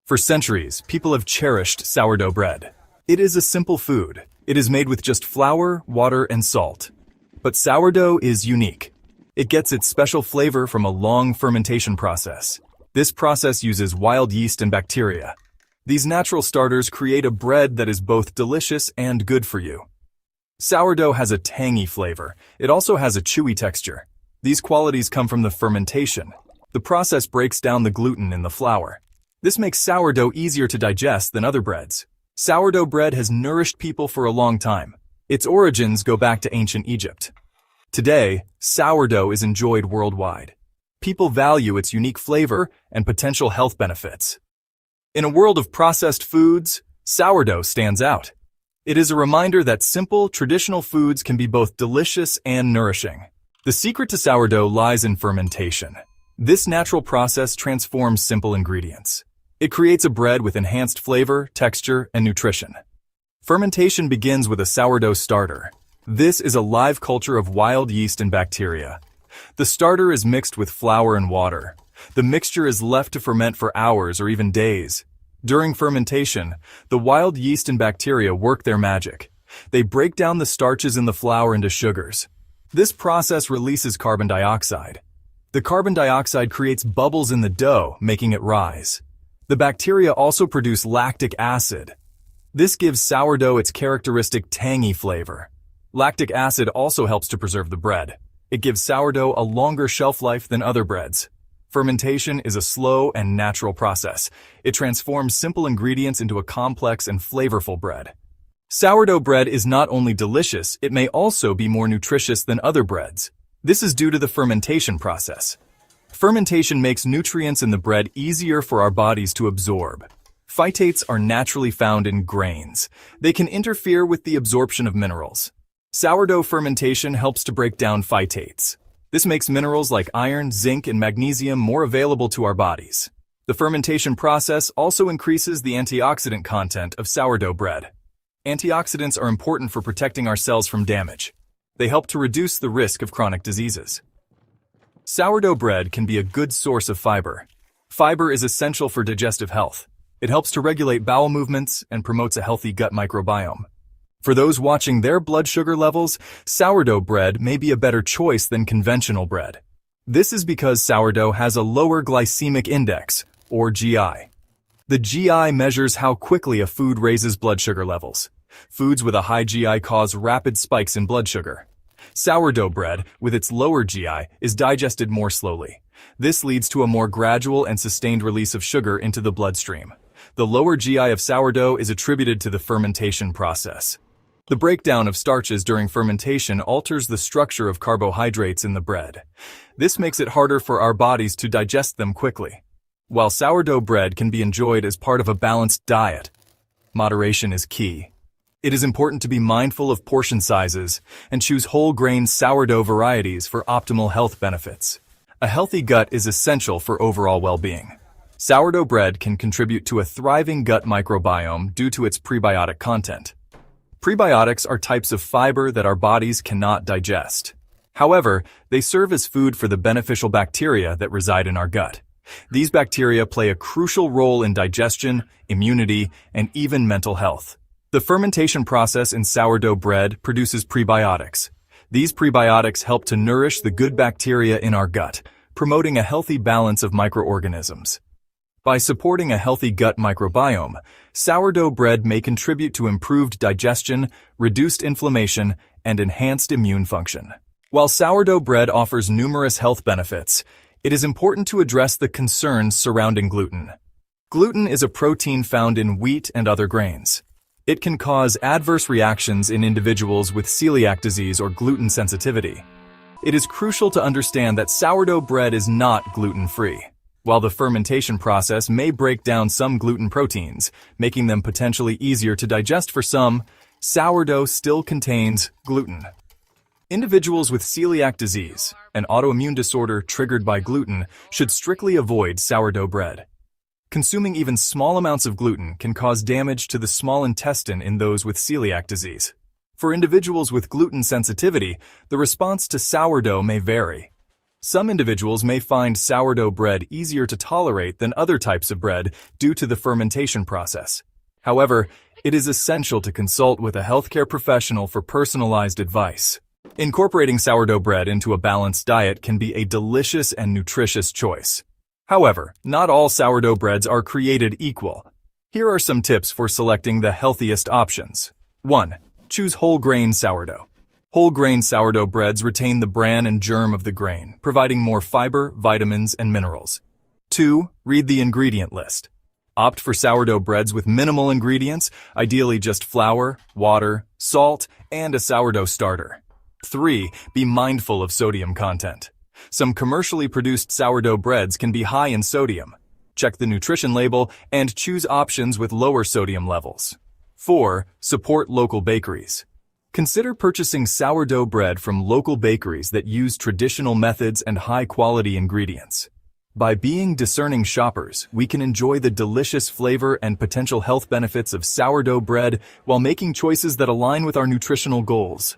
For centuries, people have cherished sourdough bread. It is a simple food. It is made with just flour, water, and salt. But sourdough is unique. It gets its special flavor from a long fermentation process. This process uses wild yeast and bacteria. These natural starters create a bread that is both delicious and good for you. Sourdough has a tangy flavor. It also has a chewy texture. These qualities come from the fermentation. The process breaks down the gluten in the flour. This makes sourdough easier to digest than other breads. Sourdough bread has nourished people for a long time. Its origins go back to ancient Egypt. Today, sourdough is enjoyed worldwide. People value its unique flavor and potential health benefits. In a world of processed foods, sourdough stands out. It is a reminder that simple, traditional foods can be both delicious and nourishing. The secret to sourdough lies in fermentation. This natural process transforms simple ingredients. It creates a bread with enhanced flavor, texture, and nutrition. Fermentation begins with a sourdough starter. This is a live culture of wild yeast and bacteria. The starter is mixed with flour and water. The mixture is left to ferment for hours or even days. During fermentation, the wild yeast and bacteria work their magic. They break down the starches in the flour into sugars. This process releases carbon dioxide. The carbon dioxide creates bubbles in the dough, making it rise. The bacteria also produce lactic acid. This gives sourdough its characteristic tangy flavor. Lactic acid also helps to preserve the bread. It gives sourdough a longer shelf life than other breads. Fermentation is a slow and natural process. It transforms simple ingredients into a complex and flavorful bread. Sourdough bread is not only delicious, it may also be more nutritious than other breads. This is due to the fermentation process. Fermentation makes nutrients in the bread easier for our bodies to absorb. Phytates are naturally found in grains. They can interfere with the absorption of minerals. Sourdough fermentation helps to break down phytates. This makes minerals like iron, zinc, and magnesium more available to our bodies. The fermentation process also increases the antioxidant content of sourdough bread. Antioxidants are important for protecting our cells from damage. They help to reduce the risk of chronic diseases. Sourdough bread can be a good source of fiber. Fiber is essential for digestive health. It helps to regulate bowel movements and promotes a healthy gut microbiome. For those watching their blood sugar levels, sourdough bread may be a better choice than conventional bread. This is because sourdough has a lower glycemic index, or GI. The GI measures how quickly a food raises blood sugar levels. Foods with a high GI cause rapid spikes in blood sugar. Sourdough bread, with its lower GI, is digested more slowly. This leads to a more gradual and sustained release of sugar into the bloodstream. The lower GI of sourdough is attributed to the fermentation process. The breakdown of starches during fermentation alters the structure of carbohydrates in the bread. This makes it harder for our bodies to digest them quickly. While sourdough bread can be enjoyed as part of a balanced diet, moderation is key. It is important to be mindful of portion sizes and choose whole grain sourdough varieties for optimal health benefits. A healthy gut is essential for overall well-being. Sourdough bread can contribute to a thriving gut microbiome due to its prebiotic content. Prebiotics are types of fiber that our bodies cannot digest. However, they serve as food for the beneficial bacteria that reside in our gut. These bacteria play a crucial role in digestion, immunity, and even mental health. The fermentation process in sourdough bread produces prebiotics. These prebiotics help to nourish the good bacteria in our gut, promoting a healthy balance of microorganisms. By supporting a healthy gut microbiome, sourdough bread may contribute to improved digestion, reduced inflammation, and enhanced immune function. While sourdough bread offers numerous health benefits, it is important to address the concerns surrounding gluten. Gluten is a protein found in wheat and other grains. It can cause adverse reactions in individuals with celiac disease or gluten sensitivity. It is crucial to understand that sourdough bread is not gluten-free. While the fermentation process may break down some gluten proteins, making them potentially easier to digest for some, sourdough still contains gluten. Individuals with celiac disease, an autoimmune disorder triggered by gluten, should strictly avoid sourdough bread. Consuming even small amounts of gluten can cause damage to the small intestine in those with celiac disease. For individuals with gluten sensitivity, the response to sourdough may vary. Some individuals may find sourdough bread easier to tolerate than other types of bread due to the fermentation process. However, it is essential to consult with a healthcare professional for personalized advice. Incorporating sourdough bread into a balanced diet can be a delicious and nutritious choice. However, not all sourdough breads are created equal. Here are some tips for selecting the healthiest options. 1. Choose whole grain sourdough. Whole grain sourdough breads retain the bran and germ of the grain, providing more fiber, vitamins, and minerals. 2. Read the ingredient list. Opt for sourdough breads with minimal ingredients, ideally just flour, water, salt, and a sourdough starter. 3. Be mindful of sodium content. Some commercially produced sourdough breads can be high in sodium. Check the nutrition label and choose options with lower sodium levels. 4. Support local bakeries. Consider purchasing sourdough bread from local bakeries that use traditional methods and high-quality ingredients. By being discerning shoppers, we can enjoy the delicious flavor and potential health benefits of sourdough bread while making choices that align with our nutritional goals.